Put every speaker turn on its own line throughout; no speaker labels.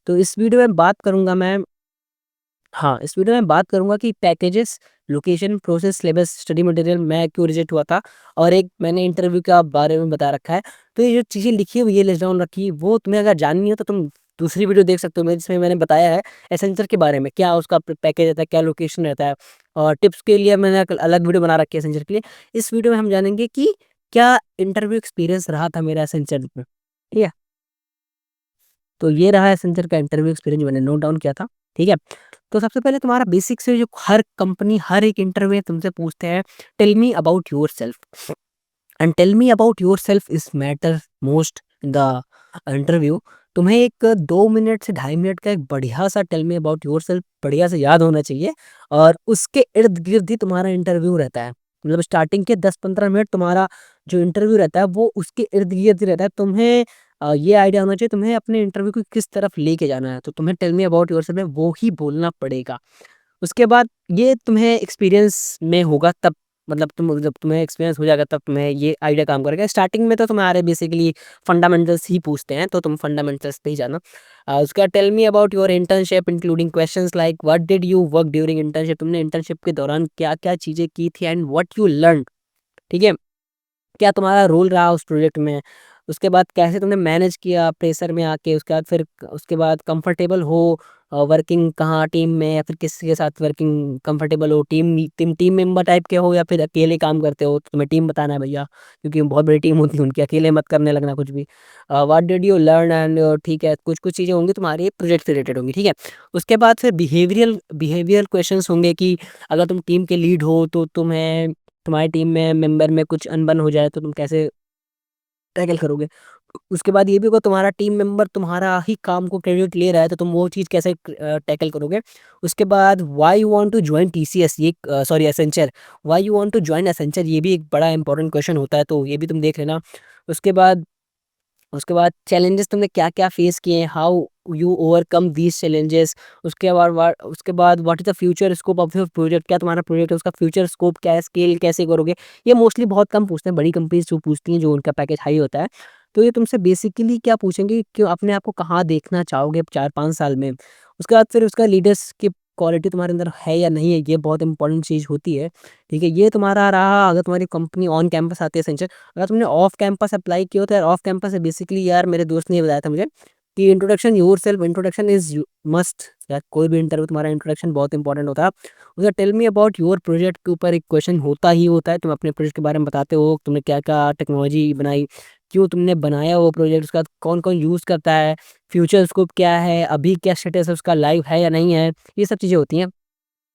तो इस वीडियो में बात करूँगा मैं हाँ, इस वीडियो में बात करूँगा कि packages, location, process, syllabus, study material मैं क्यों रिजेक्ट हुआ था और एक मैंने इंटरव्यू का बारे में बता रखा है। तो ये जो चीज़ें लिखी हुई है, लिस्ट डाउन रखी है, वो तुम्हें अगर जाननी हो तो तुम दूसरी वीडियो देख सकते हो मैं जिसमें मैंने बताया है एसेंचर के बारे में, क्या उसका पैकेज रहता है, क्या लोकेशन रहता है और टिप्स के लिए मैंने एक अलग वीडियो बना रखी है एसेंचर के लिए। इस वीडियो में हम जानेंगे कि क्या इंटरव्यू एक्सपीरियंस रहा था मेरा एसेंचर में, ठीक है? तो ये रहा एसेंचर का इंटरव्यू एक्सपीरियंस जो मैंने नोट डाउन किया था, ठीक है? तो सबसे पहले तुम्हारा बेसिक से जो हर कंपनी, हर एक इंटरव्यू तुमसे पूछते हैं, tell me about yourself and tell me about yourself is matter most in the interview. तुम्हें एक 2 मिनट से ढाई मिनट का एक बढ़िया-सा टेल मी अबाउट योरसेल्फ बढ़िया से याद होना चाहिए और उसके इर्द-गिर्द ही तुम्हारा इंटरव्यू रहता है। मतलब स्टार्टिंग के 10-15 मिनट तुम्हारा जो इंटरव्यू रहता है, वो उसके इर्द-गिर्द ही रहता है। तुम्हें ये आइडिया होना चाहिए तुम्हें अपने इंटरव्यू को किस तरफ लेके जाना है, तो तुम्हें टेल मी अबाउट योरसेल्फ में वो ही बोलना पड़ेगा। उसके बाद ये तुम्हें एक्सपीरियंस में होगा तब मतलब तुम जब तुम्हें एक्सपीरियंस हो जाएगा तब तुम्हें ये आइडिया काम करेगा। स्टार्टिंग में तो तुम्हारे बेसिकली फंडामेंटल्स ही पूछते हैं, तो तुम फंडामेंटल्स पे ही जाना। उसके बाद tell me about your internship including questions like what did you work during internship, तुमने इंटर्नशिप के दौरान क्या-क्या चीज़ें की थी एंड व्हाट यू लर्न्ड, ठीक है? क्या तुम्हारा रोल रहा उस प्रोजेक्ट में? उसके बाद कैसे तुमने मैनेज किया प्रेशर में आके? उसके बाद फिर उसके बाद कंफर्टेबल हो वर्किंग कहाँ टीम में या फिर किसके साथ वर्किंग कंफर्टेबल हो? टीम मेंबर टाइप के हो या फिर अकेले काम करते हो? तो तुम्हें टीम बताना है भैया, क्योंकि बहुत बड़ी टीम होती है उनकी, अकेले मत करने लगना कुछ भी। What did you learn and ठीक है, कुछ-कुछ चीज़ें होंगी तुम्हारी प्रोजेक्ट से रिलेटेड होंगी, ठीक है? उसके बाद फिर बिहेवियरल क्वेश्चन्स होंगे कि अगर तुम टीम के लीड हो तो तुम्हारी टीम में मेंबर में कुछ अनबन हो जाए तो तुम कैसे टैकल करोगे? उसके बाद ये भी होगा तुम्हारा टीम मेंबर तुम्हारा ही काम को क्रेडिट ले रहा है तो तुम वो चीज़ कैसे टैकल करोगे? उसके बाद why you want to join TCS ये sorry Accenture, why you want to join Accenture ये भी एक बड़ा इंपॉर्टेंट क्वेश्चन होता है तो ये भी तुम देख लेना। उसके बाद चैलेंजेस तुमने क्या-क्या फेस किए हैं, how you overcome these challenges. उसके बाद what is the future scope of your project, क्या तुम्हारा प्रोजेक्ट है उसका फ्यूचर स्कोप क्या है, स्केल कैसे करोगे? ये मोस्टली बहुत कम पूछते हैं, बड़ी कंपनीज़ जो पूछती हैं, जो उनका पैकेज हाई होता है। तो ये तुमसे बेसिकली क्या पूछेंगे कि अपने आप को कहाँ देखना चाहोगे 4-5 साल में? उसके बाद फिर उसका लीडरशिप क्वालिटी तुम्हारे अंदर है या नहीं है, ये बहुत इंपॉर्टेंट चीज़ होती है, ठीक है? ये तुम्हारा रहा अगर तुम्हारी कंपनी ऑन कैंपस आती है एसेंचर। अगर तुमने ऑफ कैंपस अप्लाई किया हो तो यार ऑफ कैंपस है बेसिकली यार मेरे दोस्त ने ये बताया था मुझे कि इंट्रोडक्शन इज़ मस्ट यार कोई भी इंटरव्यू तुम्हारा इंट्रोडक्शन बहुत इंपॉर्टेंट होता है। उधर tell me about your project के ऊपर एक क्वेश्चन होता ही होता है। तुम अपने प्रोजेक्ट के बारे में बताते हो, तुमने क्या-क्या टेक्नोलॉजी बनाई, क्यों तुमने बनाया वो प्रोजेक्ट, उसका कौन-कौन यूज़ करता है, फ्यूचर स्कोप क्या है, अभी क्या स्टेटस है उसका, लाइव है या नहीं है, ये सब चीज़ें होती हैं।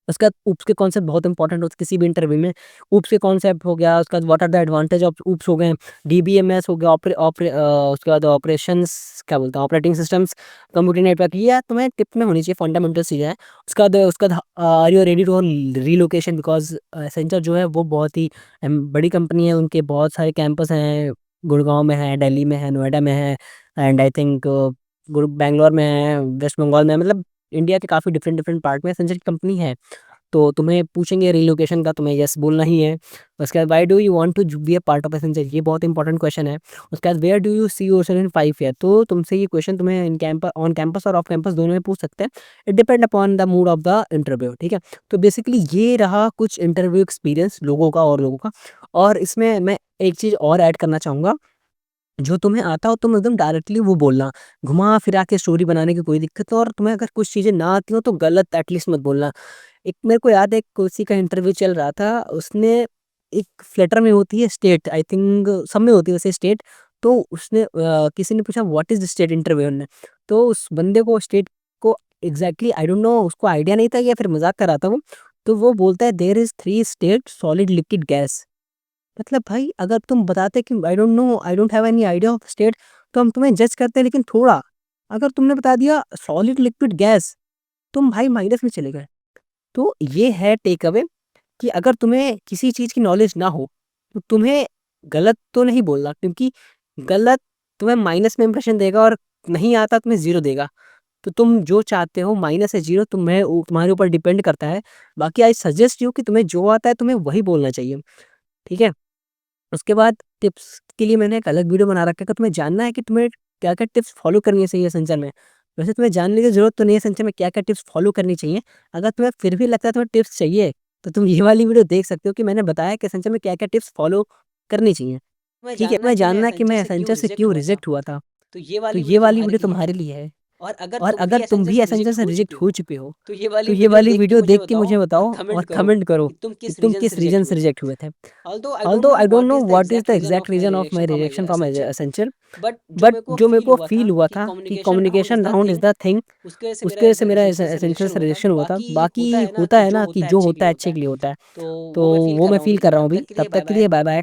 उसके बाद ऊप्स के कॉन्सेप्ट बहुत इंपॉर्टेंट होते हैं किसी भी इंटरव्यू में। ऊप्स के कॉन्सेप्ट हो गया, उसके बाद what are the advantage of OOPs हो गए, डीबीएमएस हो गया, उसके बाद ऑपरेशंस क्या बोलते हैं ऑपरेटिंग सिस्टम्स, कंप्यूटर नेटवर्क, ये यार तुम्हें टिप में होनी चाहिए फंडामेंटल चीज़ें हैं। उसका बाद are you ready to relocation because Accenture जो है वो बहुत ही बड़ी कंपनी है, उनके बहुत सारे कैंपस हैं, गुड़गाँव में है, दिल्ली में है, नोएडा में है एंड आई थिंक गुरु बैंगलोर में है, वेस्ट बंगाल में है, मतलब इंडिया के काफ़ी डिफरेंट पार्ट में एसेंचर की कंपनी है। तो तुम्हें पूछेंगे रिलोकेशन का, तुम्हें येस बोलना ही है। उसके बाद why do you want to be a part of Accenture, ये बहुत इंपॉर्टेंट क्वेश्चन है। उसके बाद where do you see yourself in 5 year, तो तुमसे ये क्वेश्चन तुम्हें ऑन कैंपस और ऑफ कैंपस दोनों में पूछ सकते हैं। It depend upon the mood of the interview, ठीक है? तो बेसिकली ये रहा कुछ इंटरव्यू एक्सपीरियंस लोगों का और इसमें मैं एक चीज़ और ऐड करना चाहूँगा, जो तुम्हें आता हो तुम एकदम डायरेक्टली वो बोलना। घुमा-फिरा के स्टोरी बनाने की कोई दिक्कत नहीं और तुम्हें अगर कुछ चीज़ें ना आती हो तो गलत एटलीस्ट मत बोलना। एक मेरे को याद है किसी का इंटरव्यू चल रहा था, उसने एक फ्लटर में होती है स्टेट, आई थिंक सब में होती है वैसे स्टेट, तो उसने किसी ने पूछा what is the state interview ने, तो उस बंदे को स्टेट को एग्ज़ैक्टली आई डोंट नो उसको आइडिया नहीं था या फिर मज़ाक कर रहा था वो, तो वो बोलता है there is 3 state solid liquid gas. मतलब भाई अगर तुम बताते कि I don't know, I don't have any idea of state, तो हम तुम्हें जज करते लेकिन थोड़ा, अगर तुमने बता दिया सॉलिड लिक्विड गैस, तुम भाई माइनस में चले गए। तो ये है टेक अवे कि अगर तुम्हें किसी चीज़ की नॉलेज ना हो, तो तुम्हें गलत तो नहीं बोलना, क्योंकि गलत तुम्हें माइनस में इंप्रेशन देगा और नहीं आता तुम्हें 0 देगा। तो तुम जो चाहते हो माइनस से 0 तुम्हारे ऊपर डिपेंड करता है। बाकी आई सजेस्ट यू कि तुम्हें जो आता है तुम्हें वही बोलना चाहिए, ठीक है? उसके बाद टिप्स के लिए मैंने एक अलग वीडियो बना रखा है, अगर तुम्हें जानना है कि तुम्हें क्या-क्या टिप्स फॉलो करनी चाहिए संचार में, वैसे तुम्हें जानने की ज़रूरत तो नहीं है एसेंशियल में क्या-क्या टिप्स फ़ॉलो करनी चाहिए। अगर तुम्हें फिर भी लगता है तुम्हें टिप्स चाहिए, तो तुम ये वाली वीडियो देख सकते हो कि मैंने बताया कि एसेंशियल में क्या-क्या टिप्स फ़ॉलो करनी चाहिए। ठीक है? तुम्हें जानना है कि मैं एसेंशियल से क्यों रिजेक्ट हुआ था, तो ये वाली वीडियो तुम्हारे लिए है। और अगर तुम भी एसेंशियल से रिजेक्ट हो चुके हो, तो ये वाली वीडियो देख के मुझे बताओ और कमेंट करो कि तुम किस रीज़न से रिजेक्ट हुए थे। Although I don't know what is the exact reason of my rejection from essential, but जो मेरे को फ़ील हुआ था कि communication round is the thing, उसकी वजह से मेरा एसेंशियल से रिजेक्शन हुआ था। बाकी होता है ना कि जो होता है अच्छे के लिए होता है। तो वो मैं फ़ील कर रहा हूँ अभी। तब तक के लिए बाय बाय।